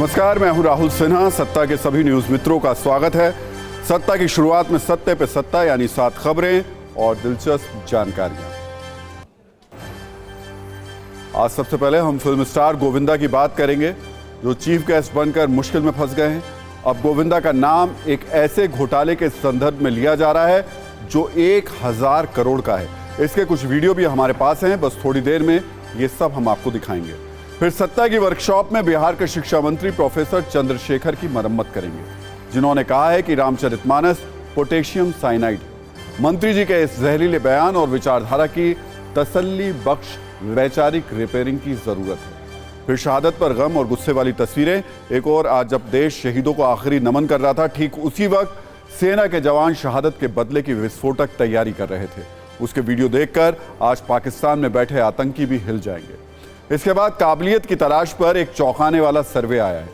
नमस्कार, मैं हूं राहुल सिन्हा। सत्ता के सभी न्यूज मित्रों का स्वागत है। सत्ता की शुरुआत में सत्ते पे सत्ता यानी 7 खबरें और दिलचस्प जानकारियां। आज सबसे पहले हम फिल्म स्टार गोविंदा की बात करेंगे जो चीफ गेस्ट बनकर मुश्किल में फंस गए हैं। अब गोविंदा का नाम एक ऐसे घोटाले के संदर्भ में लिया जा रहा है जो 1000 करोड़ का है। इसके कुछ वीडियो भी हमारे पास हैं, बस थोड़ी देर में ये सब हम आपको दिखाएंगे। फिर सत्ता की वर्कशॉप में बिहार के शिक्षा मंत्री प्रोफेसर चंद्रशेखर की मरम्मत करेंगे, जिन्होंने कहा है कि रामचरितमानस पोटेशियम साइनाइड। मंत्री जी के इस जहरीले बयान और विचारधारा की तसल्ली बख्श वैचारिक रिपेयरिंग की जरूरत है। फिर शहादत पर गम और गुस्से वाली तस्वीरें। एक और आज जब देश शहीदों को आखिरी नमन कर रहा था, ठीक उसी वक्त सेना के जवान शहादत के बदले की विस्फोटक तैयारी कर रहे थे। उसके वीडियो देखकर आज पाकिस्तान में बैठे आतंकी भी हिल जाएंगे। इसके बाद काबिलियत की तलाश पर एक चौंकाने वाला सर्वे आया है,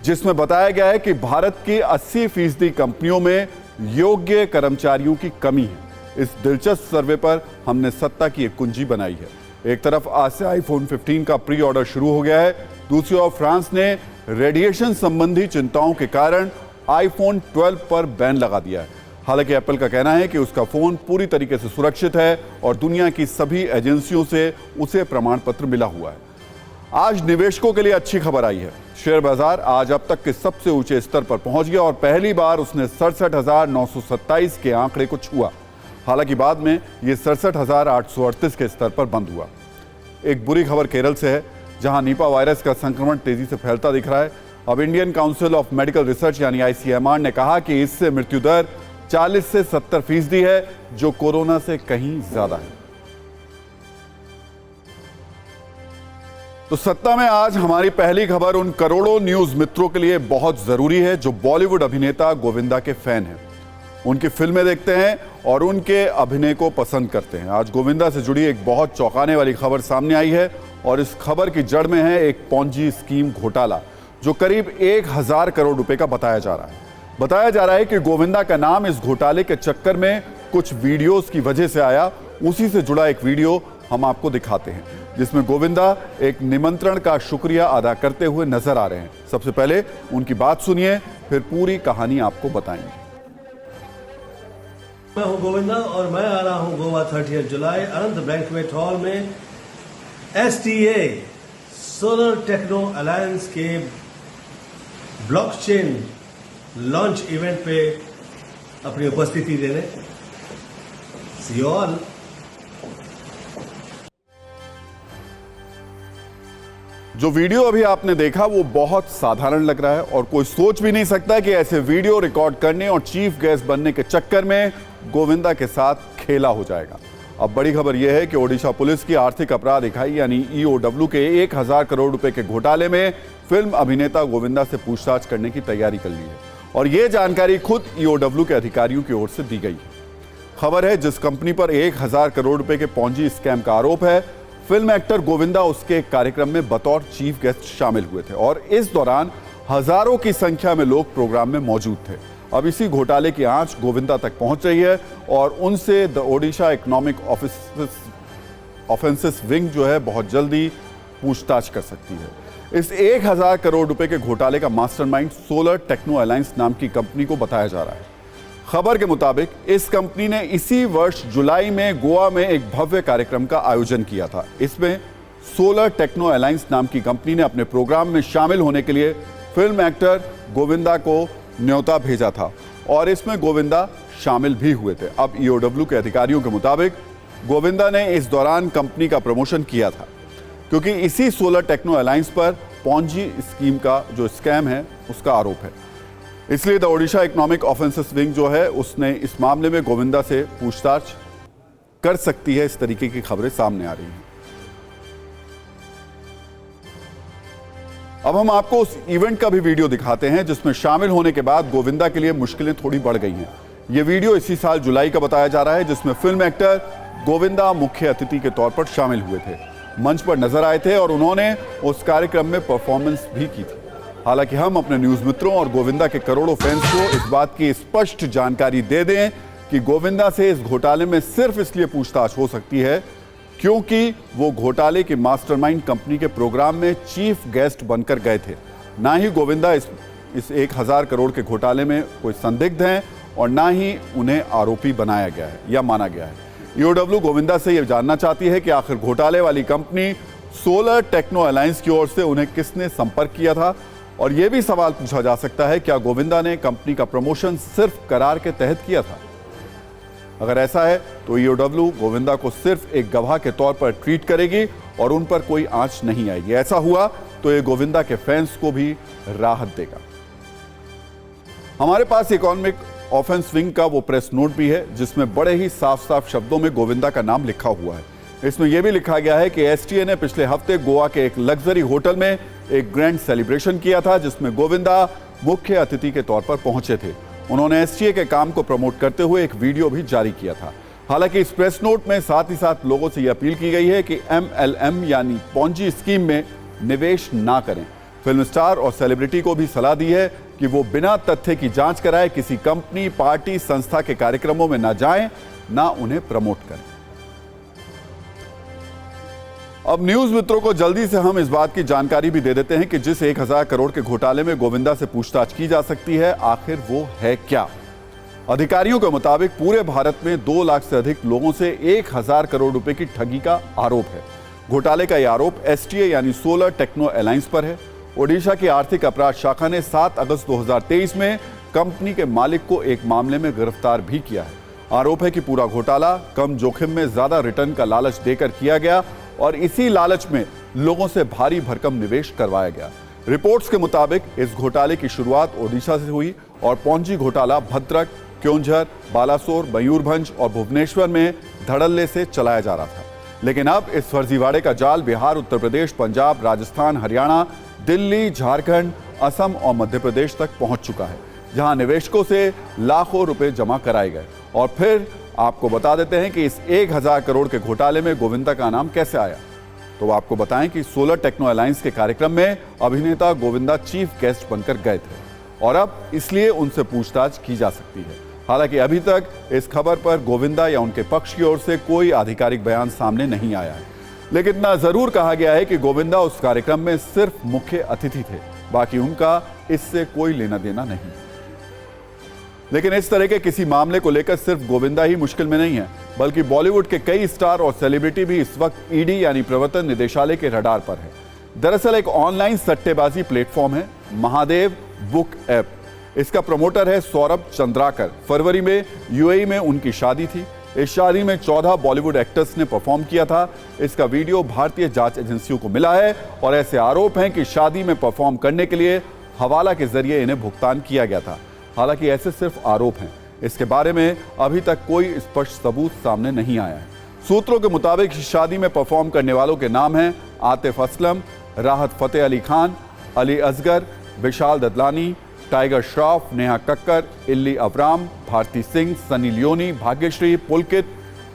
जिसमें बताया गया है कि भारत की 80% कंपनियों में योग्य कर्मचारियों की कमी है। इस दिलचस्प सर्वे पर हमने सत्ता की एक कुंजी बनाई है। एक तरफ आज से आईफोन 15 का प्री ऑर्डर शुरू हो गया है, दूसरी ओर फ्रांस ने रेडिएशन संबंधी चिंताओं के कारण आईफोन 12 पर बैन लगा दिया है। हालांकि एप्पल का कहना है कि उसका फोन पूरी तरीके से सुरक्षित है और दुनिया की सभी एजेंसियों से उसे प्रमाण पत्र मिला हुआ है। आज निवेशकों के लिए अच्छी खबर आई है। शेयर बाजार आज अब तक के सबसे ऊंचे स्तर पर पहुंच गया और पहली बार उसने 67,927 के आंकड़े को छुआ। हालांकि बाद में यह 67,838 के स्तर पर बंद हुआ। एक बुरी खबर केरल से है, जहां निपा वायरस का संक्रमण तेजी से फैलता दिख रहा है। अब Indian council of medical research यानी ICMR ने कहा कि इससे मृत्यु दर 40 से 70% है, जो कोरोना से कहीं ज्यादा है। तो सत्ता में आज हमारी पहली खबर उन करोड़ों न्यूज मित्रों के लिए बहुत जरूरी है जो बॉलीवुड अभिनेता गोविंदा के फैन हैं, उनकी फिल्में देखते हैं और उनके अभिनय को पसंद करते हैं। आज गोविंदा से जुड़ी एक बहुत चौंकाने वाली खबर सामने आई है और इस खबर की जड़ में है एक पॉन्जी स्कीम घोटाला जो करीब 1000 करोड़ रुपए का बताया जा रहा है। बताया जा रहा है कि गोविंदा का नाम इस घोटाले के चक्कर में कुछ वीडियोस की वजह से आया। उसी से जुड़ा एक वीडियो हम आपको दिखाते हैं, जिसमें गोविंदा एक निमंत्रण का शुक्रिया अदा करते हुए नजर आ रहे हैं। सबसे पहले उनकी बात सुनिए, फिर पूरी कहानी आपको बताएंगे। मैं हूं गोविंदा और मैं आ रहा हूं गोवा 30 जुलाई अनंत बैंक्वेट हॉल में STA सोलर टेक्नो अलायंस के ब्लॉकचेन लॉन्च इवेंट पे अपनी उपस्थिति देने। सी यू ऑल। जो वीडियो अभी आपने देखा वो बहुत साधारण लग रहा है और कोई सोच भी नहीं सकता कि ऐसे वीडियो रिकॉर्ड करने और चीफ गेस्ट बनने के चक्कर में गोविंदा के साथ खेला हो जाएगा। अब बड़ी खबर यह है कि ओडिशा पुलिस की आर्थिक अपराध इकाई यानी EOW के 1000 करोड़ रुपए के घोटाले में फिल्म अभिनेता गोविंदा से पूछताछ करने की तैयारी कर ली है और यह जानकारी खुद EOW के अधिकारियों की ओर से दी गई है। खबर है जिस कंपनी पर 1000 करोड़ रुपए के पॉन्जी स्कैम का आरोप है, फिल्म एक्टर गोविंदा उसके कार्यक्रम में बतौर चीफ गेस्ट शामिल हुए थे और इस दौरान हजारों की संख्या में लोग प्रोग्राम में मौजूद थे। अब इसी घोटाले की आंच गोविंदा तक पहुंच रही है और उनसे the Odisha economic offences wing जो है बहुत जल्दी पूछताछ कर सकती है। इस 1000 करोड़ रुपए के घोटाले का मास्टरमाइंड सोलर टेक्नो अलायंस नाम की कंपनी को बताया जा रहा है। खबर के मुताबिक इस कंपनी ने इसी वर्ष जुलाई में गोवा में एक भव्य कार्यक्रम का आयोजन किया था। इसमें सोलर टेक्नो अलायंस नाम की कंपनी ने अपने प्रोग्राम में शामिल होने के लिए फिल्म एक्टर गोविंदा को न्योता भेजा था और इसमें गोविंदा शामिल भी हुए थे। अब EOW के अधिकारियों के मुताबिक गोविंदा ने इस दौरान कंपनी का प्रमोशन किया था, क्योंकि इसी सोलर टेक्नो अलायंस पर पॉन्जी स्कीम का जो स्कैम है उसका आरोप है। इसलिए the Odisha economic offences wing जो है उसने इस मामले में गोविंदा से पूछताछ कर सकती है। इस तरीके की खबरें सामने आ रही हैं। अब हम आपको उस इवेंट का भी वीडियो दिखाते हैं जिसमें शामिल होने के बाद गोविंदा के लिए मुश्किलें थोड़ी बढ़ गई हैं। यह वीडियो इसी साल जुलाई का बताया जा रहा है, जिसमें फिल्म एक्टर गोविंदा मुख्य अतिथि के तौर पर शामिल हुए थे, मंच पर नजर आए थे और उन्होंने उस कार्यक्रम में परफॉर्मेंस भी की थी। हालांकि हम अपने न्यूज मित्रों और गोविंदा के करोड़ों फैंस को इस बात की स्पष्ट जानकारी दे दें कि गोविंदा से इस घोटाले में सिर्फ इसलिए पूछताछ हो सकती है क्योंकि वो घोटाले की मास्टरमाइंड कंपनी के प्रोग्राम में चीफ गेस्ट बनकर गए थे। ना ही गोविंदा इस 1000 करोड़ के घोटाले में कोई संदिग्ध हैं और ना ही उन्हें आरोपी बनाया गया है या माना गया है। ईओडब्ल्यू गोविंदा से यह जानना चाहती है कि आखिर घोटाले वाली कंपनी सोलर टेक्नो अलायंस की ओर से उन्हें किसने संपर्क किया था, और यह भी सवाल पूछा जा सकता है क्या गोविंदा ने कंपनी का प्रमोशन सिर्फ करार के तहत किया था। अगर ऐसा है तो ईओडब्ल्यू गोविंदा को सिर्फ एक गवाह के तौर पर ट्रीट करेगी और उन पर कोई आंच नहीं आएगी। ऐसा हुआ तो ये गोविंदा के फैंस को भी राहत देगा। हमारे पास इकोनॉमिक ऑफेंस विंग का वो प्रेस नोट भी है जिसमें बड़े ही साफ साफ शब्दों में गोविंदा का नाम लिखा हुआ है। इसमें यह भी लिखा गया है कि एसटीए ने पिछले हफ्ते गोवा के एक लग्जरी होटल में एक ग्रैंड सेलिब्रेशन किया था जिसमें गोविंदा मुख्य अतिथि के तौर पर पहुंचे थे। उन्होंने एसटीए के काम को प्रमोट करते हुए एक वीडियो भी जारी किया था। हालांकि इस प्रेस नोट में साथ ही साथ लोगों से यह अपील की गई है कि MLM यानी पोंजी स्कीम में निवेश ना करें। फिल्म स्टार और सेलिब्रिटी को भी सलाह दी है कि वो बिना तथ्य की जांच कराए किसी कंपनी, पार्टी, संस्था के कार्यक्रमों में ना जाएं, ना उन्हें प्रमोट करें। अब न्यूज मित्रों को जल्दी से हम इस बात की जानकारी भी दे देते हैं कि जिस 1000 करोड़ के घोटाले में गोविंदा से पूछताछ की जा सकती है, आखिर वो है क्या। अधिकारियों के मुताबिक पूरे भारत में 2 लाख से अधिक लोगों से 1000 करोड़ रुपए की ठगी का आरोप है। घोटाले का यह आरोप एसटीए यानी सोलर टेक्नो अलायंस पर है। ओडिशा की आर्थिक अपराध शाखा ने 7 अगस्त 2023 में कंपनी के मालिक को एक मामले में गिरफ्तार भी किया है। आरोप है कि पूरा घोटाला कम जोखिम में ज्यादा रिटर्न का लालच देकर किया गया और इसी लालच में लोगों से भारी भरकम निवेश करवाया गया। रिपोर्ट्स के मुताबिक इस घोटाले की शुरुआत ओडिशा से हुई और पोंजी घोटाला भद्रक, क्योंझर, बालासोर, मयूरभंज और भुवनेश्वर में धड़ल्ले से चलाया जा रहा था। लेकिन अब इस फर्जीवाड़े का जाल बिहार, उत्तर प्रदेश, पंजाब, राजस्थान, हरियाणा, दिल्ली, झारखंड, असम और मध्य प्रदेश तक पहुंच चुका है, जहां निवेशकों से लाखों रुपए जमा कराए गए। और फिर आपको बता देते हैं कि इस 1000 करोड़ के घोटाले में गोविंदा का नाम कैसे आया। तो आपको बताएं कि सोलर टेक्नो अलायंस के कार्यक्रम में अभिनेता गोविंदा चीफ गेस्ट बनकर गए थे और अब इसलिए उनसे पूछताछ की जा सकती है। हालांकि अभी तक इस खबर पर गोविंदा या उनके पक्ष की ओर से कोई आधिकारिक बयान सामने नहीं आया है, लेकिन इतना जरूर कहा गया है कि गोविंदा उस कार्यक्रम में सिर्फ मुख्य अतिथि थे, बाकी उनका इससे कोई लेना देना नहीं। लेकिन इस तरह के किसी मामले को लेकर सिर्फ गोविंदा ही मुश्किल में नहीं है, बल्कि बॉलीवुड के कई स्टार और सेलिब्रिटी भी इस वक्त ईडी यानी प्रवर्तन निदेशालय के रडार पर है। दरअसल एक ऑनलाइन सट्टेबाजी प्लेटफॉर्म है महादेव बुक ऐप। इसका प्रमोटर है सौरभ चंद्राकर। फरवरी में यूएई में उनकी शादी थी। इस शादी में 14 बॉलीवुड एक्टर्स ने परफॉर्म किया था। इसका वीडियो भारतीय जांच एजेंसियों को मिला है और ऐसे आरोप हैं कि शादी में परफॉर्म करने के लिए हवाला के जरिए इन्हें भुगतान किया गया था। हालांकि ऐसे सिर्फ आरोप हैं, इसके बारे में अभी तक कोई स्पष्ट सबूत सामने नहीं आया है। सूत्रों के मुताबिक शादी में परफॉर्म करने वालों के नाम हैं आतिफ असलम, राहत फतेह अली खान, अली असगर, विशाल ददलानी, टाइगर श्रॉफ, नेहा कक्कर, इल्ली अवराम, भारती सिंह, सनी लियोनी, भाग्यश्री, पुलकित,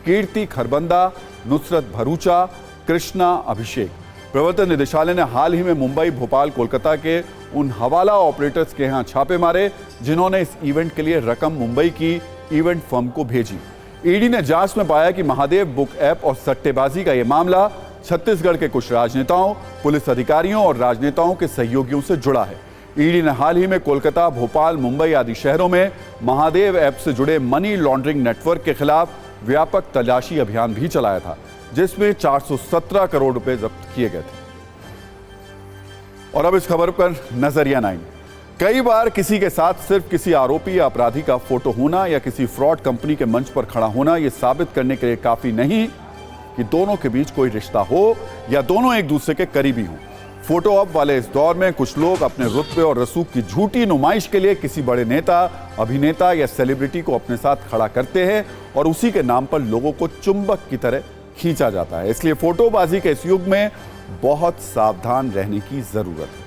कीर्ति खरबंदा, नुसरत भरूचा, कृष्णा, अभिषेक। प्रवर्तन निदेशालय ने हाल ही में मुंबई, भोपाल, कोलकाता के उन हवाला ऑपरेटर्स के यहां छापे मारे जिन्होंने इस इवेंट के लिए रकम मुंबई की इवेंट फर्म को भेजी। ईडी ने जांच में पाया कि महादेव बुक ऐप और सट्टेबाजी का यह मामला छत्तीसगढ़ के कुछ राजनेताओं, पुलिस अधिकारियों और राजनेताओं के सहयोगियों से जुड़ा है। ईडी ने हाल ही में कोलकाता, भोपाल, मुंबई आदि शहरों में महादेव ऐप से जुड़े मनी लॉन्ड्रिंग नेटवर्क के खिलाफ व्यापक तलाशी अभियान भी चलाया था, जिसमें 417 करोड़ रुपए जब्त किए गए थे। और अब इस खबर पर नजरिया 9। कई बार किसी के साथ सिर्फ किसी आरोपी या अपराधी का फोटो होना या किसी फ्रॉड कंपनी के मंच पर खड़ा होना यह साबित करने के लिए काफी नहीं कि दोनों के बीच कोई रिश्ता हो या दोनों एक दूसरे के करीबी हों। फोटो ऑप वाले इस दौर में कुछ लोग अपने रुतबे और रसूख की झूठी नुमाइश के लिए किसी बड़े नेता, अभिनेता या सेलिब्रिटी को अपने साथ खड़ा करते हैं और उसी के नाम पर लोगों को चुंबक की तरह खींचा जाता है। इसलिए फोटोबाजी के इस युग में बहुत सावधान रहने की जरूरत है।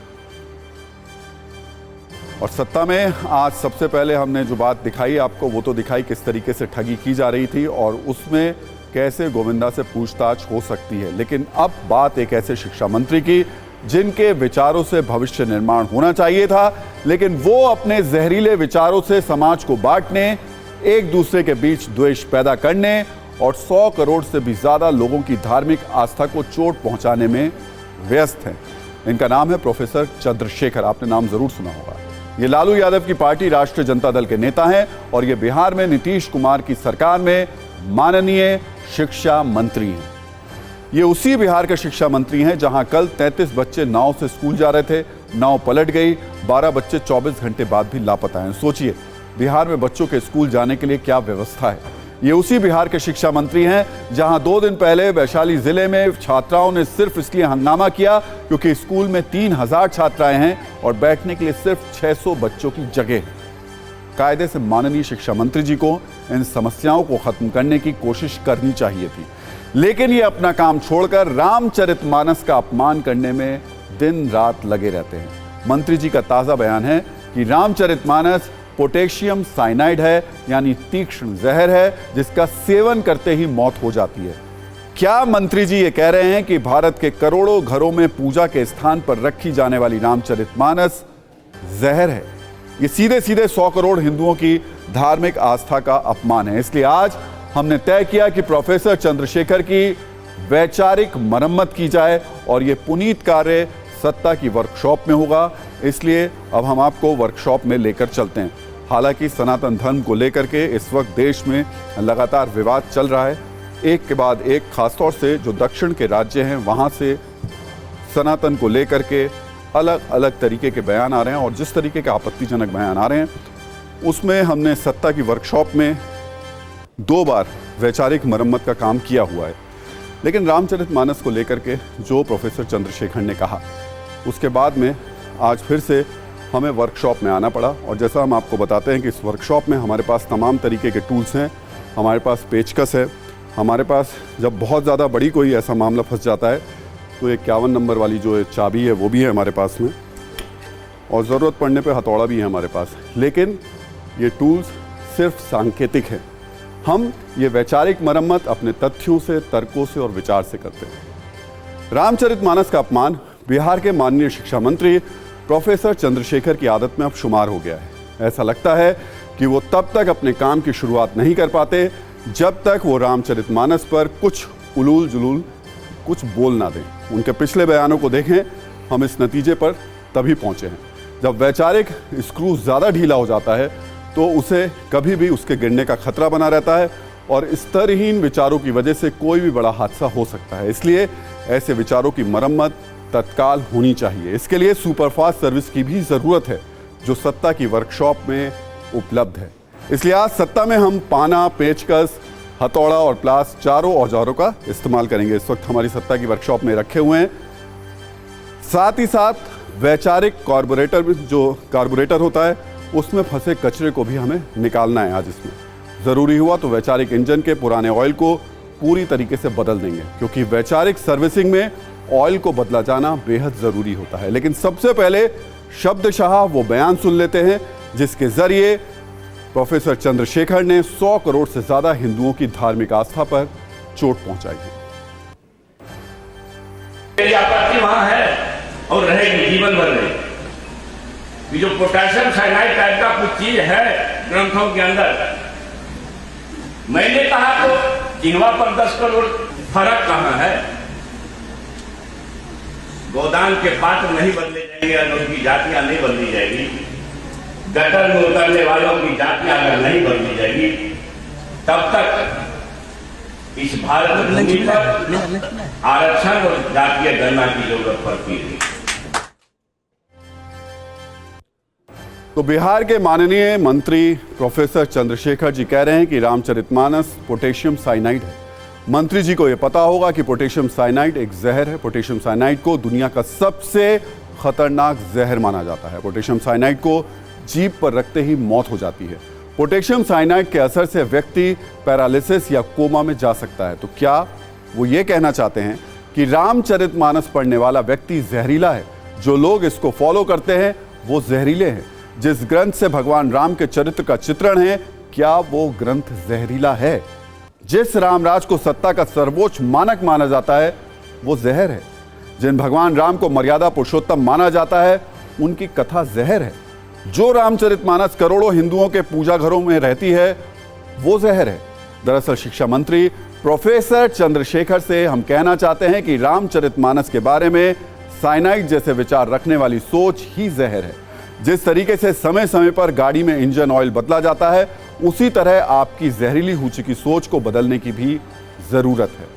और सत्ता में आज सबसे पहले हमने जो बात दिखाई आपको, वो तो दिखाई किस तरीके से ठगी की जा रही थी और उसमें कैसे गोविंदा से पूछताछ हो सकती है। लेकिन अब बात एक ऐसे शिक्षा मंत्री की जिनके विचारों से भविष्य निर्माण होना चाहिए था, लेकिन वो अपने जहरीले विचारों से समाज को बांटने, एक दूसरे के बीच द्वेष पैदा करने और 100 करोड़ से भी ज्यादा लोगों की धार्मिक आस्था को चोट पहुंचाने में व्यस्त हैं। इनका नाम है प्रोफेसर चंद्रशेखर। आपने नाम जरूर सुना होगा। ये लालू यादव की पार्टी राष्ट्रीय जनता दल के नेता हैं और ये बिहार में नीतीश कुमार की सरकार में माननीय शिक्षा मंत्री हैं। ये उसी बिहार के शिक्षा मंत्री हैं जहां कल 33 बच्चे नाव से स्कूल जा रहे थे, नाव पलट गई, 12 बच्चे 24 घंटे बाद भी लापता हैं। सोचिए बिहार में बच्चों के स्कूल जाने के लिए क्या व्यवस्था है। ये उसी बिहार के शिक्षा मंत्री हैं जहां 2 दिन पहले वैशाली जिले में छात्राओं ने सिर्फ इसलिए हंगामा किया क्योंकि स्कूल में 3000 छात्राएं हैं और बैठने के लिए सिर्फ 600 बच्चों की जगह है। कायदे से माननीय शिक्षा मंत्री जी को इन समस्याओं को खत्म करने की कोशिश करनी चाहिए थी, लेकिन ये अपना काम छोड़कर रामचरितमानस का अपमान करने में दिन रात लगे रहते हैं। मंत्री जी का ताजा बयान है कि रामचरितमानस पोटेशियम साइनाइड है, यानी तीक्ष्ण जहर है जिसका सेवन करते ही मौत हो जाती है। क्या मंत्री जी ये कह रहे हैं कि भारत के करोड़ों घरों में पूजा के स्थान पर रखी जाने वाली रामचरितमानस जहर है? ये सीधे सीधे 100 करोड़ हिंदुओं की धार्मिक आस्था का अपमान है। इसलिए आज हमने तय किया कि प्रोफेसर चंद्रशेखर की वैचारिक मरम्मत की जाए और ये पुनीत कार्य सत्ता की वर्कशॉप में होगा। इसलिए अब हम आपको वर्कशॉप में लेकर चलते हैं। हालांकि सनातन धर्म को लेकर के इस वक्त देश में लगातार विवाद चल रहा है, एक के बाद एक, खासतौर से जो दक्षिण के राज्य हैं वहाँ से सनातन को लेकर के अलग अलग तरीके के बयान आ रहे हैं और जिस तरीके के आपत्तिजनक बयान आ रहे हैं उसमें हमने सत्ता की वर्कशॉप में 2 बार वैचारिक मरम्मत का काम किया हुआ है। लेकिन रामचरितमानस को लेकर के जो प्रोफेसर चंद्रशेखर ने कहा उसके बाद में आज फिर से हमें वर्कशॉप में आना पड़ा। और जैसा हम आपको बताते हैं कि इस वर्कशॉप में हमारे पास तमाम तरीके के टूल्स हैं, हमारे पास पेचकस है, हमारे पास जब बहुत ज़्यादा बड़ी कोई ऐसा मामला फंस जाता है तो 51 नंबर वाली जो चाबी है वो भी है हमारे पास में, और ज़रूरत पड़ने पे हथौड़ा भी है हमारे पास। लेकिन ये टूल्स सिर्फ सांकेतिक हैं। हम ये वैचारिक मरम्मत अपने तथ्यों से, तर्कों से और विचार से करते हैं। रामचरितमानस का अपमान बिहार के माननीय शिक्षा मंत्री प्रोफेसर चंद्रशेखर की आदत में अब शुमार हो गया है। ऐसा लगता है कि वो तब तक अपने काम की शुरुआत नहीं कर पाते जब तक वो रामचरितमानस पर कुछ उलूल जुलूल कुछ बोल ना दें। उनके पिछले बयानों को देखें, हम इस नतीजे पर तभी पहुंचे हैं। जब वैचारिक स्क्रू ज़्यादा ढीला हो जाता है तो उसे कभी भी उसके गिरने का खतरा बना रहता है और स्तरहीन विचारों की वजह से कोई भी बड़ा हादसा हो सकता है। इसलिए ऐसे विचारों की मरम्मत तत्काल होनी चाहिए। इसके लिए सुपरफास्ट सर्विस की भी ज़रूरत है जो सत्ता की वर्कशॉप में उपलब्ध है। इसलिए आज सत्ता में हम पाना, पेचकस, हथौड़ा और प्लास चारों औजारों का इस्तेमाल करेंगे। इस वक्त हमारी सत्ता की वर्कशॉप में रखे हुए हैं। साथ ही साथ वैचारिक कार्बोरेटर होता है उसमें फंसे कचरे को भी हमें निकालना है। आज इसमें ज़रूरी हुआ तो वैचारिक इंजन के पुराने ऑयल को पूरी तरीके से बदल देंगे, क्योंकि वैचारिक सर्विसिंग में ऑयल को बदला जाना बेहद ज़रूरी होता है। लेकिन सबसे पहले शब्दशाह वो बयान सुन लेते हैं जिसके ज़रिए प्रोफेसर चंद्रशेखर ने 100 करोड़ से ज़्यादा हिंदुओं की धार्मिक आस्था पर चोट पहुंचाई है। मेरी आपत्ति वहां है और रहेगी जीवन भर में। ये जो पोटेशियम साइनाइड टाइप का कुछ चीज है ग्रंथों के अंदर, मैंने कहा तो जिन्वा पर 10 करोड़ फर्क कहां है? गोदान के पात्र नहीं बदले जाएंगे और उनकी जातियां नहीं बदली जाएगी। गटर में उतरने वालों की जातियां अगर नहीं बदली जाएगी तब तक इस भारत भूमि पर आरक्षण और जातीय गणना की जरूरत पड़ती है। तो बिहार के माननीय मंत्री प्रोफेसर चंद्रशेखर जी कह रहे हैं कि रामचरितमानस पोटेशियम साइनाइड है। मंत्री जी को यह पता होगा कि पोटेशियम साइनाइड एक जहर है। पोटेशियम साइनाइड को दुनिया का सबसे खतरनाक जहर माना जाता है। पोटेशियम साइनाइड को जीभ पर रखते ही मौत हो जाती है। पोटेशियम साइनाइड के असर से व्यक्ति पैरालिसिस या कोमा में जा सकता है। तो क्या वो ये कहना चाहते हैं कि रामचरितमानस पढ़ने वाला व्यक्ति जहरीला है? जो लोग इसको फॉलो करते हैं वो जहरीले हैं। जिस ग्रंथ से भगवान राम के चरित्र का चित्रण है, क्या वो ग्रंथ जहरीला है? जिस रामराज को सत्ता का सर्वोच्च मानक माना जाता है वो जहर है। जिन भगवान राम को मर्यादा पुरुषोत्तम माना जाता है उनकी कथा जहर है। जो रामचरितमानस करोड़ों हिंदुओं के पूजा घरों में रहती है वो जहर है। दरअसल शिक्षा मंत्री प्रोफेसर चंद्रशेखर से हम कहना चाहते हैं कि रामचरितमानस के बारे में साइनाइड जैसे विचार रखने वाली सोच ही जहर है। जिस तरीके से समय समय पर गाड़ी में इंजन ऑयल बदला जाता है, उसी तरह आपकी जहरीली हो चुकी सोच को बदलने की भी जरूरत है।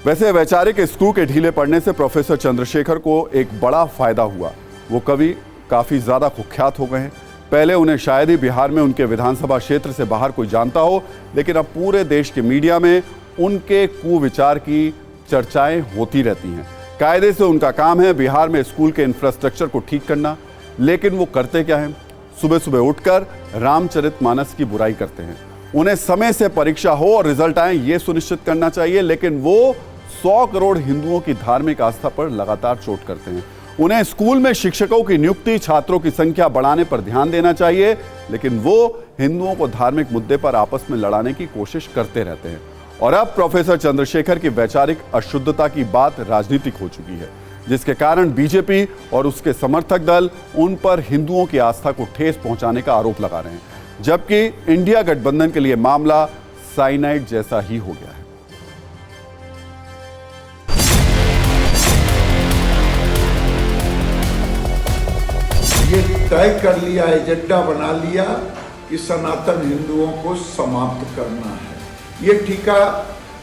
वैसे वैचारिक स्क्रू के ढीले पड़ने से प्रोफेसर चंद्रशेखर को एक बड़ा फायदा हुआ। वो कवि काफी ज्यादा कुख्यात हो गए हैं। पहले उन्हें शायद ही बिहार में उनके विधानसभा क्षेत्र से बाहर कोई जानता हो, लेकिन अब पूरे देश के मीडिया में उनके कुविचार की चर्चाएं होती रहती हैं। कायदे से उनका काम है बिहार में स्कूल के इंफ्रास्ट्रक्चर को ठीक करना, लेकिन वो करते क्या हैं? सुबह सुबह उठकर रामचरितमानस की बुराई करते हैं। उन्हें समय से परीक्षा हो और रिजल्ट आए ये सुनिश्चित करना चाहिए, लेकिन वो 100 करोड़ हिंदुओं की धार्मिक आस्था पर लगातार चोट करते हैं। उन्हें स्कूल में शिक्षकों की नियुक्ति, छात्रों की संख्या बढ़ाने पर ध्यान देना चाहिए, लेकिन वो हिंदुओं को धार्मिक मुद्दे पर आपस में लड़ाने की कोशिश करते रहते हैं। और अब प्रोफेसर चंद्रशेखर की वैचारिक अशुद्धता की बात राजनीतिक हो चुकी है, जिसके कारण बीजेपी और उसके समर्थक दल उन पर हिंदुओं की आस्था को ठेस पहुंचाने का आरोप लगा रहे हैं, जबकि इंडिया गठबंधन के लिए मामला साइनाइड जैसा ही हो गया है। ये तय कर लिया, एजेंडा बना लिया कि सनातन हिंदुओं को समाप्त करना है। ये ठेका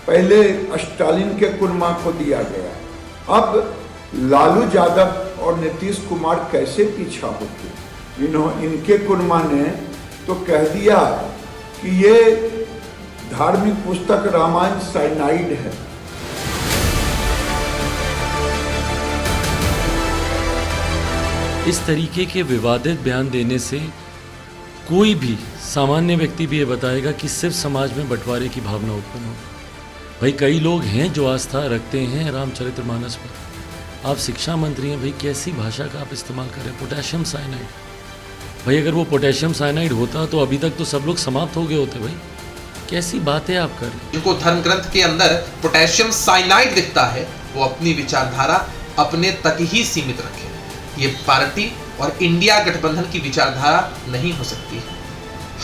पहले स्टालिन के कुर्मा को दिया गया, अब लालू यादव और नीतीश कुमार कैसे पीछा होते? इनके कुर्मा ने तो कह दिया कि ये धार्मिक पुस्तक रामायण साइनाइड है। इस तरीके के विवादित बयान देने से कोई भी सामान्य व्यक्ति भी ये बताएगा कि सिर्फ समाज में बंटवारे की भावना उत्पन्न हो। भाई कई लोग हैं जो आस्था रखते हैं रामचरितमानस पर। आप शिक्षा मंत्री हैं भाई, कैसी भाषा का आप इस्तेमाल कर रहे हैं? Potassium cyanide. भाई अगर वो पोटेशियम साइनाइड होता तो अभी तक तो सब लोग समाप्त हो गए होते। भाई कैसी बातें आप कर रहे हैं? जिनको धर्म ग्रंथ के अंदर पोटेशियम साइनाइड दिखता है वो अपनी विचारधारा अपने तक ही सीमित रखें। ये पार्टी और इंडिया गठबंधन की विचारधारा नहीं हो सकती।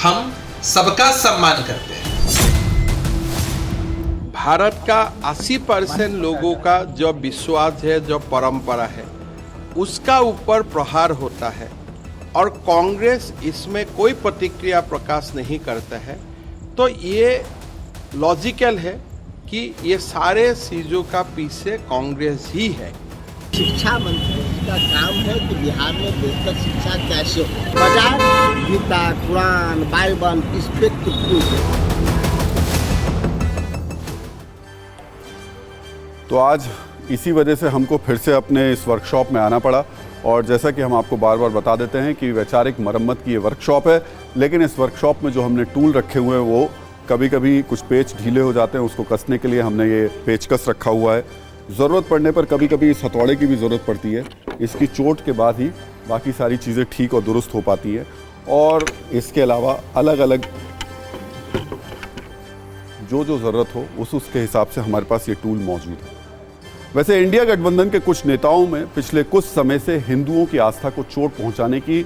हम सबका सम्मान करते हैं। भारत का 80% लोगों का जो विश्वास है, जो परंपरा है, उसका ऊपर प्रहार होता है और कांग्रेस इसमें कोई प्रतिक्रिया प्रकाश नहीं करता है, तो ये लॉजिकल है कि ये सारे चीज़ों का पीछे कांग्रेस ही है। शिक्षा मंत्री का काम है कि बिहार में बेहतर शिक्षा कैसे हो, बजाय गीता, कुरान, बाइबल इस पे तो आज इसी वजह से हमको फिर से अपने इस वर्कशॉप में आना पड़ा। और जैसा कि हम आपको बार बार बता देते हैं कि वैचारिक मरम्मत की ये वर्कशॉप है, लेकिन इस वर्कशॉप में जो हमने टूल रखे हुए हैं वो कभी कभी कुछ पेच ढीले हो जाते हैं, उसको कसने के लिए हमने ये पेचकस रखा हुआ है। ज़रूरत पड़ने पर कभी कभी इस हथौड़े की भी ज़रूरत पड़ती है। इसकी चोट के बाद ही बाकी सारी चीज़ें ठीक और दुरुस्त हो पाती है। और इसके अलावा अलग अलग जो ज़रूरत हो उसके हिसाब से हमारे पास ये टूल मौजूद है। वैसे इंडिया गठबंधन के कुछ नेताओं में पिछले कुछ समय से हिंदुओं की आस्था को चोट पहुंचाने की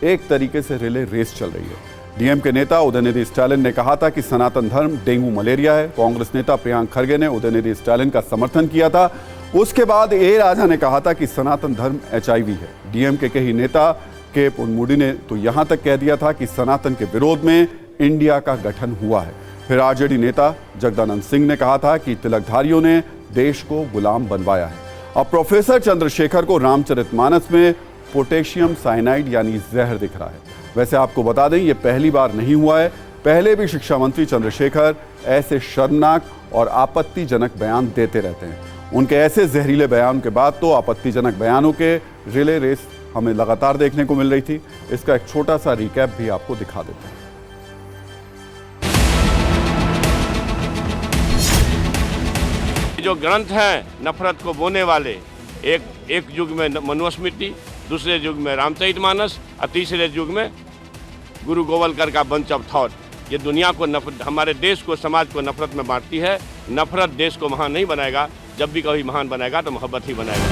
एक तरीके से रिले रेस चल रही है। डीएम के नेता उदयनिधि स्टालिन ने कहा था कि सनातन धर्म डेंगू मलेरिया है। कांग्रेस नेता प्रियंक खरगे ने उदयनिधि स्टालिन का समर्थन किया था। उसके बाद ए राजा ने कहा था कि सनातन धर्म HIV है। डीएम के कई नेता के पोन्मुडी ने तो यहां तक कह दिया था कि सनातन के विरोध में इंडिया का गठन हुआ है। फिर आरजेडी नेता जगदानंद सिंह ने कहा था कि तिलकधारियों ने देश को गुलाम बनवाया है। अब प्रोफेसर चंद्रशेखर को रामचरितमानस में पोटेशियम साइनाइड यानी जहर दिख रहा है। वैसे आपको बता दें ये पहली बार नहीं हुआ है। पहले भी शिक्षा मंत्री चंद्रशेखर ऐसे शर्मनाक और आपत्तिजनक बयान देते रहते हैं। उनके ऐसे जहरीले बयान के बाद तो आपत्तिजनक बयानों के रिले रेस हमें लगातार देखने को मिल रही थी। इसका एक छोटा सा रिकैप भी आपको दिखा देते हैं। जो ग्रंथ हैं नफरत को बोने वाले, एक युग में मनुस्मृति, दूसरे युग में रामचरितमानस और तीसरे युग में गुरु गोवलकर का बंच ऑफ थॉट, ये दुनिया को हमारे देश को, समाज को नफरत में बांटती है। नफरत देश को महान नहीं बनाएगा। जब भी कभी महान बनाएगा तो मोहब्बत ही बनाएगा।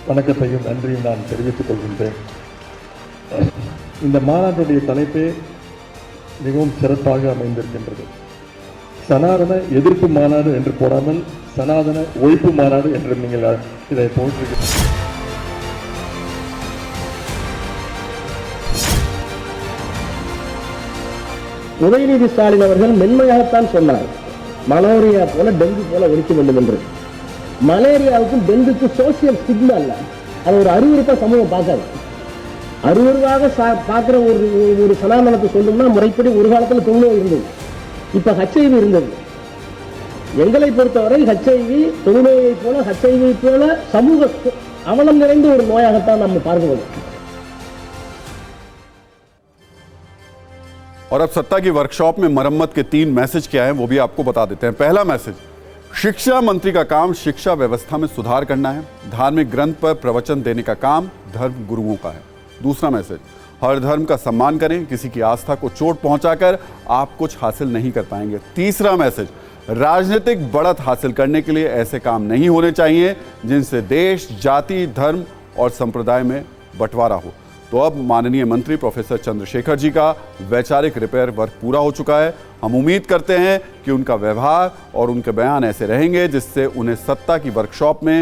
வணக்கத்தையும் நன்றியும் நான் தெரிவித்துக் கொள்கின்றேன். இந்த மாநாட்டுடைய தலைப்பே மிகவும் சிறப்பாக அமைந்திருக்கின்றது. சனாதன எதிர்ப்பு மாநாடு என்று போடாமல் சனாதன ஒழிப்பு மாநாடு என்று நீங்கள் இதை போட்டிருக்க. உதயநிதி ஸ்டாலின் அவர்கள் மென்மையாகத்தான் சொன்னார், மலேரியா போல டெங்கு போல ஒழிக்க வேண்டும் என்று. மலேரியாவுக்கும் டெங்குக்கும் சோசியல் ஸ்டிக்மா இல்ல, அது ஒரு அறிவுறுப்பா சமூகம் பார்க்காது. அறிவுறுவாக பார்க்கிற ஒரு சனாதனத்தை சொல்லணும்னா முறைப்படி ஒரு காலத்தில் தொழுநோய் இருந்தது, இப்ப HIV இருந்தது. எங்களை பொறுத்தவரை HIV தொழுநோயை போல HIV போல சமூக அவலம் நிறைந்த ஒரு நோயாகத்தான் நம்ம பார்க்கிறோம். और अब सत्ता की वर्कशॉप में मरम्मत के 3 मैसेज क्या हैं वो भी आपको बता देते हैं। पहला मैसेज, शिक्षा मंत्री का काम शिक्षा व्यवस्था में सुधार करना है। धार्मिक ग्रंथ पर प्रवचन देने का काम धर्म गुरुओं का है। दूसरा मैसेज, हर धर्म का सम्मान करें, किसी की आस्था को चोट पहुंचाकर आप कुछ हासिल नहीं कर पाएंगे। तीसरा मैसेज, राजनीतिक बढ़त हासिल करने के लिए ऐसे काम नहीं होने चाहिए जिनसे देश, जाति, धर्म और संप्रदाय में बंटवारा हो। तो अब माननीय मंत्री प्रोफेसर चंद्रशेखर जी का वैचारिक रिपेयर वर्क पूरा हो चुका है। हम उम्मीद करते हैं कि उनका व्यवहार और उनके बयान ऐसे रहेंगे जिससे उन्हें सत्ता की वर्कशॉप में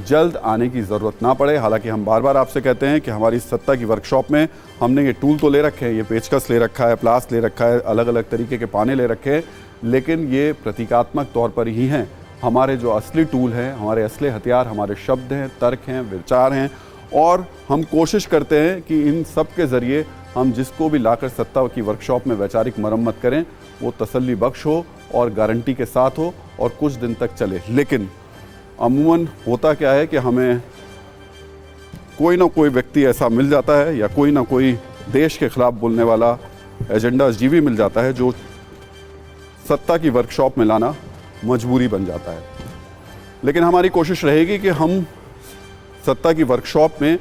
जल्द आने की ज़रूरत ना पड़े। हालांकि हम बार बार आपसे कहते हैं कि हमारी सत्ता की वर्कशॉप में हमने ये टूल तो ले रखे हैं, ये पेचकस ले रखा है, प्लास ले रखा है, अलग अलग तरीके के पाने ले रखे हैं, लेकिन ये प्रतीकात्मक तौर पर ही हैं। हमारे जो असली टूल हैं, हमारे असली हथियार हमारे शब्द हैं, तर्क हैं, विचार हैं, और हम कोशिश करते हैं कि इन सब के ज़रिए हम जिसको भी लाकर सत्ता की वर्कशॉप में वैचारिक मरम्मत करें वो तसल्ली बख्श हो और गारंटी के साथ हो और कुछ दिन तक चले। लेकिन अमूमन होता क्या है कि हमें कोई ना कोई व्यक्ति ऐसा मिल जाता है या कोई ना कोई देश के खिलाफ बोलने वाला एजेंडा जीवी मिल जाता है जो सत्ता की वर्कशॉप में लाना मजबूरी बन जाता है। लेकिन हमारी कोशिश रहेगी कि हम सत्ता की वर्कशॉप में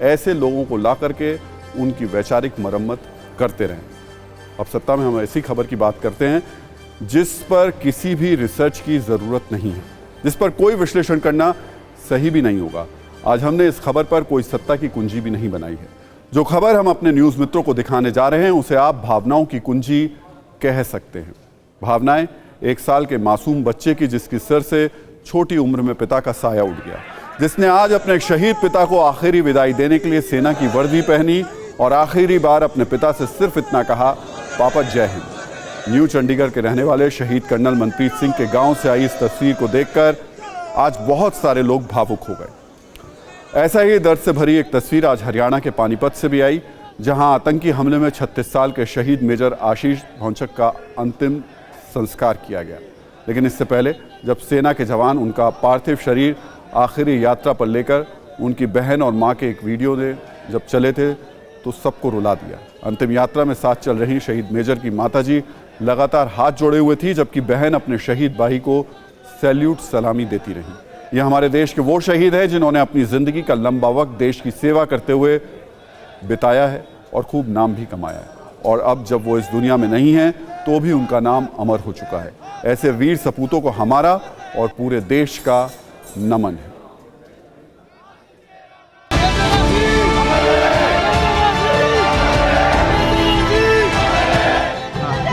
ऐसे लोगों को ला करके उनकी वैचारिक मरम्मत करते रहें। अब सत्ता में हम ऐसी खबर की बात करते हैं जिस पर किसी भी रिसर्च की ज़रूरत नहीं है, जिस पर कोई विश्लेषण करना सही भी नहीं होगा। आज हमने इस खबर पर कोई सत्ता की कुंजी भी नहीं बनाई है। जो खबर हम अपने न्यूज़ मित्रों को दिखाने जा रहे हैं उसे आप भावनाओं की कुंजी कह सकते हैं। भावनाएं 1 साल के मासूम बच्चे की जिसकी सिर से छोटी उम्र में पिता का साया उड़ गया, जिसने आज अपने शहीद पिता को आखिरी विदाई देने के लिए सेना की वर्दी पहनी और आखिरी बार अपने पिता से सिर्फ इतना कहा, पापा जय हिंद। न्यू चंडीगढ़ के रहने वाले शहीद कर्नल मनप्रीत सिंह के गांव से आई इस तस्वीर को देखकर आज बहुत सारे लोग भावुक हो गए। ऐसा ही दर्द से भरी एक तस्वीर आज हरियाणा के पानीपत से भी आई, जहां आतंकी हमले में 36 साल के शहीद मेजर आशीष भौंचक का अंतिम संस्कार किया गया। लेकिन इससे पहले जब सेना के जवान उनका पार्थिव शरीर आखिरी यात्रा पर लेकर उनकी बहन और मां के एक वीडियो ने जब चले थे तो सबको रुला दिया। अंतिम यात्रा में साथ चल रही शहीद मेजर की माताजी लगातार हाथ जोड़े हुए थी, जबकि बहन अपने शहीद भाई को सैल्यूट सलामी देती रही। ये हमारे देश के वो शहीद हैं जिन्होंने अपनी ज़िंदगी का लंबा वक्त देश की सेवा करते हुए बिताया है और खूब नाम भी कमाया है। और अब जब वो इस दुनिया में नहीं हैं तो भी उनका नाम अमर हो चुका है। ऐसे वीर सपूतों को हमारा और पूरे देश का नमन है।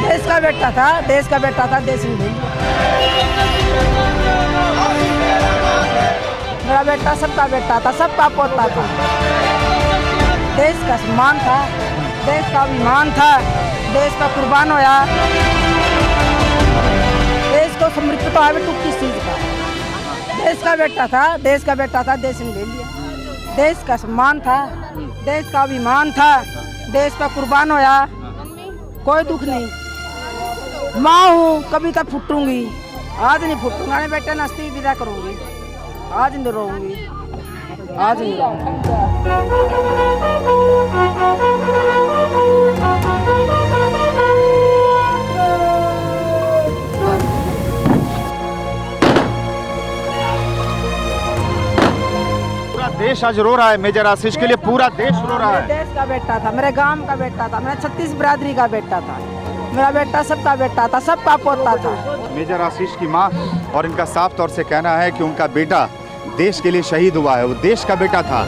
देश का बेटा था, देश का बेटा था, देश में मेरा बेटा सबका बेटा था, सबका पोता था। देश का सम्मान था, देश का अभिमान था, देश का कुर्बान होया, देश को समर्पित हुआ किस चीज का। देश का बेटा था, देश का बेटा था, देश ने ले लिया। देश का सम्मान था, देश का अभिमान था, देश का कुर्बान होया, कोई दुख नहीं। माँ हूँ, कभी तक फूटूंगी, आज नहीं फूटूंगा, मैं बेटा नस्ती विदा करूंगी, आज नहीं रोऊंगी, आज नहीं देश आज रो रहा है मेजर आशीष के लिए, पूरा देश रो रहा है। देश का बेटा था, मेरे गांव का बेटा था, मेरा 36 बिरादरी का बेटा था, मेरा बेटा सबका बेटा था, सबका पोता था। मेजर आशीष की मां और इनका साफ तौर से कहना है कि उनका बेटा देश के लिए शहीद हुआ है, वो देश का बेटा था।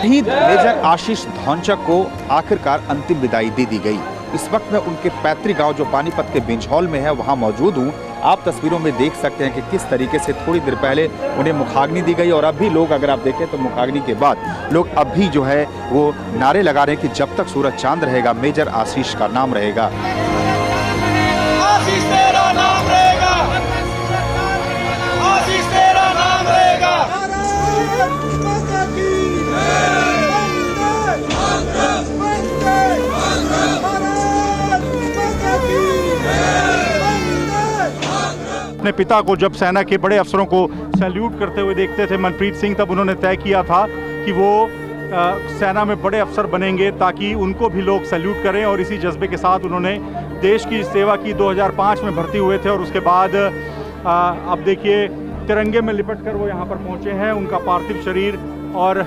शहीद मेजर आशीष धौंचक को आखिरकार अंतिम विदाई दे दी गई। इस वक्त मैं उनके पैतृक गांव जो पानीपत के बिंझौल में है वहां मौजूद हूं। आप तस्वीरों में देख सकते हैं कि किस तरीके से थोड़ी देर पहले उन्हें मुखाग्नि दी गई और अब भी लोग, अगर आप देखें तो मुखाग्नि के बाद लोग अब भी जो है वो नारे लगा रहे हैं कि जब तक सूरज चांद रहेगा मेजर आशीष का नाम रहेगा। आशीष तेरा नाम रहेगा, आशीष तेरा नाम रहेगा। अपने पिता को जब सेना के बड़े अफसरों को सैल्यूट करते हुए देखते थे मनप्रीत सिंह, तब उन्होंने तय किया था कि वो सेना में बड़े अफसर बनेंगे ताकि उनको भी लोग सैल्यूट करें। और इसी जज्बे के साथ उन्होंने देश की सेवा की। 2005 में भर्ती हुए थे और उसके बाद अब देखिए तिरंगे में लिपट कर वो यहाँ पर पहुँचे हैं। उनका पार्थिव शरीर और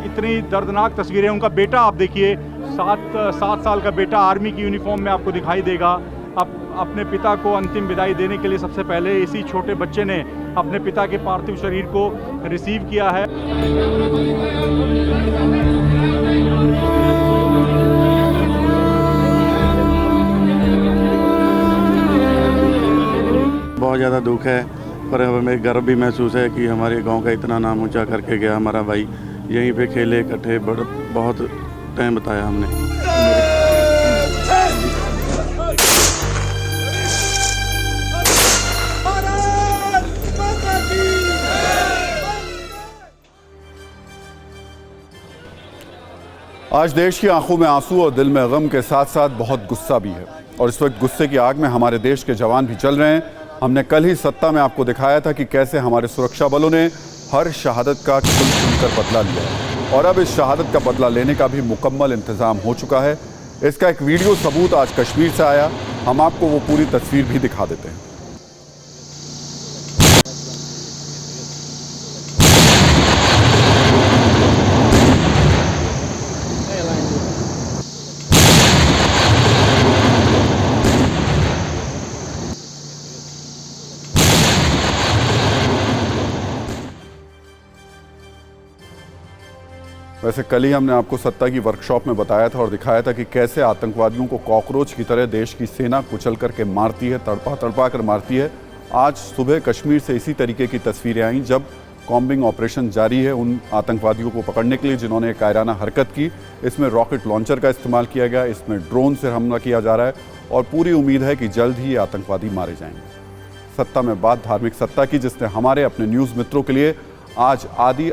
इतनी दर्दनाक तस्वीरें। उनका बेटा आप देखिए, 7 साल का बेटा आर्मी की यूनिफॉर्म में आपको दिखाई देगा। अब अपने पिता को अंतिम विदाई देने के लिए सबसे पहले इसी छोटे बच्चे ने अपने पिता के पार्थिव शरीर को रिसीव किया है। बहुत ज़्यादा दुख है, पर हमें गर्व भी महसूस है कि हमारे गांव का इतना नाम ऊंचा करके गया हमारा भाई। यहीं पे खेले इकट्ठे, बहुत टाइम बताया हमने। आज देश की आंखों में आंसू और दिल में गम के साथ साथ बहुत गुस्सा भी है और इस वक्त गुस्से की आग में हमारे देश के जवान भी जल रहे हैं। हमने कल ही सत्ता में आपको दिखाया था कि कैसे हमारे सुरक्षा बलों ने हर शहादत का सुनकर बदला लिया और अब इस शहादत का बदला लेने का भी मुकम्मल इंतजाम हो चुका है। इसका एक वीडियो सबूत आज कश्मीर से आया, हम आपको वो पूरी तस्वीर भी दिखा देते हैं। वैसे कल ही हमने आपको सत्ता की वर्कशॉप में बताया था और दिखाया था कि कैसे आतंकवादियों को कॉकरोच की तरह देश की सेना कुचल करके मारती है, तड़पा तड़पा कर मारती है। आज सुबह कश्मीर से इसी तरीके की तस्वीरें आई जब कॉम्बिंग ऑपरेशन जारी है उन आतंकवादियों को पकड़ने के लिए जिन्होंने कायराना हरकत की। इसमें रॉकेट लॉन्चर का इस्तेमाल किया गया, इसमें ड्रोन से हमला किया जा रहा है और पूरी उम्मीद है कि जल्द ही ये आतंकवादी मारे जाएंगे। सत्ता में बात धार्मिक सत्ता की, जिसने हमारे अपने न्यूज़ मित्रों के लिए आज आदि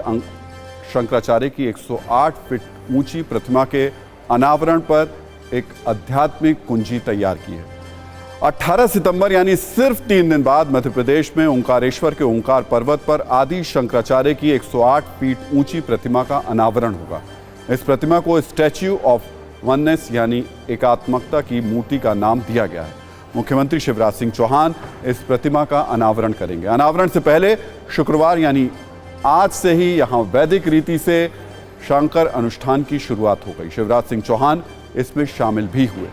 शंकराचार्य की 108 फीट ऊंची प्रतिमा के अनावरण पर एक आध्यात्मिक कुंजी तैयार की है। 18 सितंबर यानी सिर्फ 3 दिन बाद मध्य प्रदेश में ओंकारेश्वर के ओंकार पर्वत पर आदि शंकराचार्य की 108 फीट ऊंची प्रतिमा का अनावरण होगा। इस प्रतिमा को स्टैच्यू ऑफ वननेस यानी एकात्मकता की मूर्ति का नाम दिया गया है। मुख्यमंत्री शिवराज सिंह चौहान इस प्रतिमा का अनावरण करेंगे। अनावरण से पहले शुक्रवार यानी आज से ही यहां वैदिक रीति से शंकर अनुष्ठान की शुरुआत हो गई। शिवराज सिंह चौहान इसमें शामिल भी हुए।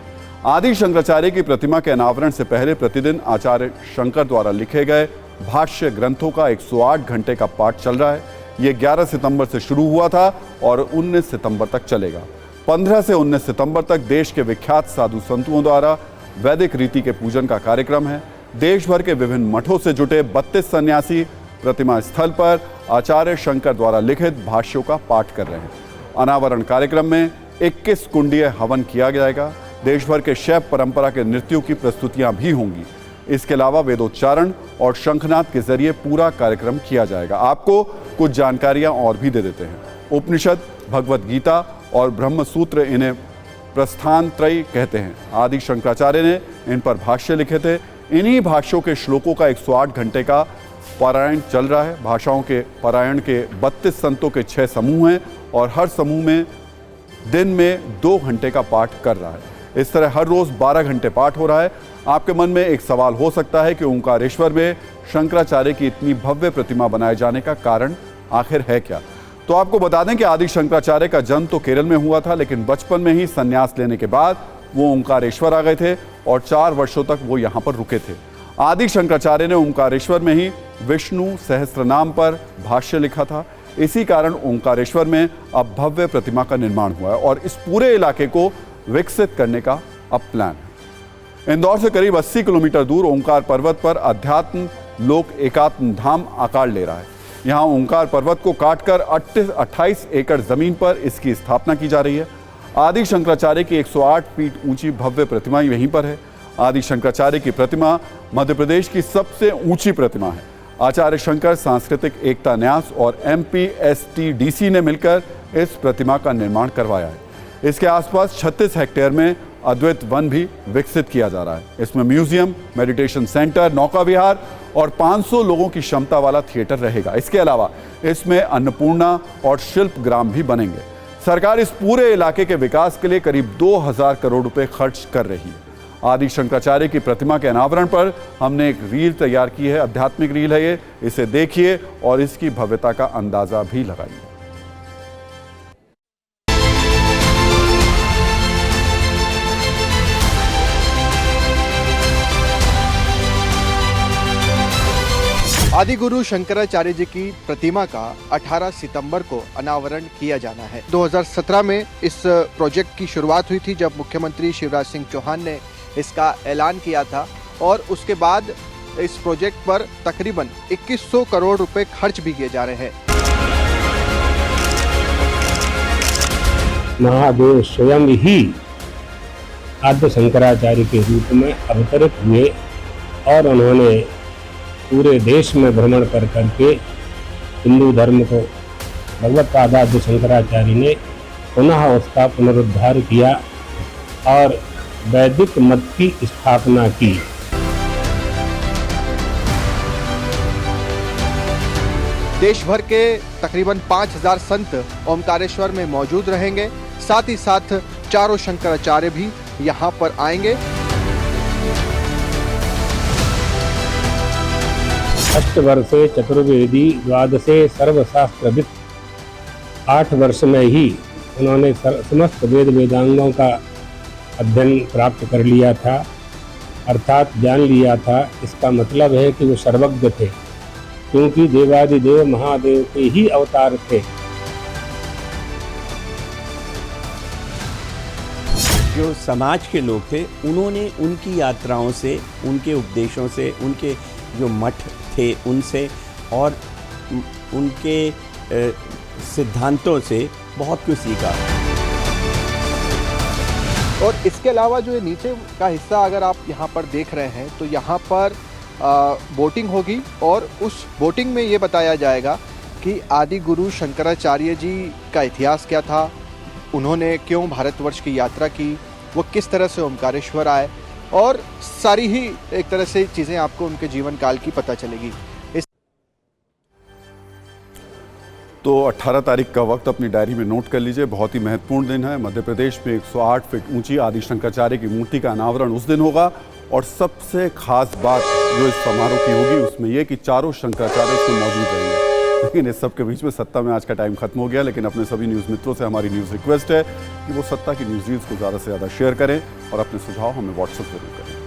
आदि शंकराचार्य की प्रतिमा के अनावरण से पहले प्रतिदिन आचार्य शंकर द्वारा लिखे गए भाष्य ग्रंथों का 108 घंटे का पाठ चल रहा है। ये 11 सितंबर से शुरू हुआ था और 19 सितंबर तक चलेगा। 15 से 19 सितंबर तक देश के विख्यात साधु संतों द्वारा वैदिक रीति के पूजन का कार्यक्रम है। देश भर के विभिन्न मठों से जुटे 32 सन्यासी प्रतिमा स्थल पर आचार्य शंकर द्वारा लिखित भाष्यों का पाठ कर रहे हैं। अनावरण कार्यक्रम में 21 कुंडीय हवन किया जाएगा। देश भर के शैव परंपरा के नृत्यों की प्रस्तुतियां भी होंगी। इसके अलावा वेदोच्चारण और शंखनाद के जरिए पूरा कार्यक्रम किया जाएगा। आपको कुछ जानकारियां और भी दे देते हैं। उपनिषद, भगवत गीता और ब्रह्म सूत्र इन्हें प्रस्थान त्रयी कहते हैं। आदि शंकराचार्य ने इन पर भाष्य लिखे थे। इन्हीं भाष्यों के श्लोकों का 108 घंटे का पारायण चल रहा है। भाषाओं के पारायण के 32 संतों के 6 समूह हैं और हर समूह में दिन में 2 घंटे का पाठ कर रहा है। इस तरह हर रोज 12 घंटे पाठ हो रहा है। आपके मन में एक सवाल हो सकता है कि ओंकारेश्वर में शंकराचार्य की इतनी भव्य प्रतिमा बनाए जाने का कारण आखिर है क्या। तो आपको बता दें कि आदि शंकराचार्य का जन्म तो केरल में हुआ था, लेकिन बचपन में ही संन्यास लेने के बाद वो ओंकारेश्वर आ गए थे और 4 वर्षों तक वो यहाँ पर रुके थे। आदि शंकराचार्य ने ओंकारेश्वर में ही विष्णु सहस्त्रनाम पर भाष्य लिखा था। इसी कारण ओंकारेश्वर में अब भव्य प्रतिमा का निर्माण हुआ है और इस पूरे इलाके को विकसित करने का अब प्लान है। इंदौर से करीब 80 किलोमीटर दूर ओंकार पर्वत पर अध्यात्म लोक एकात्म धाम आकार ले रहा है। यहाँ ओंकार पर्वत को काटकर 28 एकड़ जमीन पर इसकी स्थापना की जा रही है। आदि शंकराचार्य की 108 फीट ऊंची भव्य प्रतिमा यहीं पर है। आदि शंकराचार्य की प्रतिमा मध्य प्रदेश की सबसे ऊंची प्रतिमा है। आचार्य शंकर सांस्कृतिक एकता न्यास और MPSTDC ने मिलकर इस प्रतिमा का निर्माण करवाया है। इसके आसपास 36 हेक्टेयर में अद्वैत वन भी विकसित किया जा रहा है। इसमें म्यूजियम, मेडिटेशन सेंटर, नौका विहार और 500 लोगों की क्षमता वाला थिएटर रहेगा। इसके अलावा इसमें अन्नपूर्णा और शिल्प ग्राम भी बनेंगे। सरकार इस पूरे इलाके के विकास के लिए करीब 2000 करोड़ रुपए खर्च कर रही है। आदि शंकराचार्य की प्रतिमा के अनावरण पर हमने एक रील तैयार की है, आध्यात्मिक रील है ये। इसे देखिए और इसकी भव्यता का अंदाजा भी लगाइए। आदि गुरु शंकराचार्य जी की प्रतिमा का 18 सितंबर को अनावरण किया जाना है। 2017 में इस प्रोजेक्ट की शुरुआत हुई थी जब मुख्यमंत्री शिवराज सिंह चौहान ने इसका ऐलान किया था और उसके बाद इस प्रोजेक्ट पर तकरीबन 2100 करोड़ रुपए खर्च भी किए जा रहे हैं। महादेव स्वयं ही आद्य शंकराचार्य के रूप में अवतरित हुए और उन्होंने पूरे देश में भ्रमण कर करके हिंदू धर्म को भगवत पादाद्य शंकराचार्य ने पुनः उसका पुनरुद्धार किया और वैदिक मत की स्थापना की। देश भर के तकरीबन 5000 संत ओमकारेश्वर में मौजूद रहेंगे। साथ ही साथ चारों शंकराचार्य भी यहाँ पर आएंगे। अष्टवर्षे चतुर्वेदी द्वादशे सर्वशास्त्रविद, 8 वर्ष में ही उन्होंने समस्त वेद वेदांगों का अध्ययन प्राप्त कर लिया था, अर्थात जान लिया था। इसका मतलब है कि वो सर्वज्ञ थे, क्योंकि देवादिदेव महादेव के ही अवतार थे। जो समाज के लोग थे उन्होंने उनकी यात्राओं से, उनके उपदेशों से, उनके जो मठ थे उनसे और उनके सिद्धांतों से बहुत कुछ सीखा। और इसके अलावा जो नीचे का हिस्सा अगर आप यहाँ पर देख रहे हैं तो यहाँ पर बोटिंग होगी और उस बोटिंग में ये बताया जाएगा कि आदि गुरु शंकराचार्य जी का इतिहास क्या था, उन्होंने क्यों भारतवर्ष की यात्रा की, वो किस तरह से ओमकारेश्वर आए और सारी ही एक तरह से चीज़ें आपको उनके जीवन काल की पता चलेगी। तो 18 तारीख का वक्त अपनी डायरी में नोट कर लीजिए। बहुत ही महत्वपूर्ण दिन है। मध्य प्रदेश में 108 फीट ऊंची आदि शंकराचार्य की मूर्ति का अनावरण उस दिन होगा और सबसे खास बात जो इस समारोह की होगी उसमें यह कि चारों शंकराचार्य उसमें मौजूद रहेंगे। लेकिन इस सब के बीच में सत्ता में आज का टाइम खत्म हो गया, लेकिन अपने सभी न्यूज़ मित्रों से हमारी न्यूज़ रिक्वेस्ट है कि वो सत्ता की न्यूज़ को ज़्यादा से ज़्यादा शेयर करें और अपने सुझाव हमें व्हाट्सएप जरूर करें।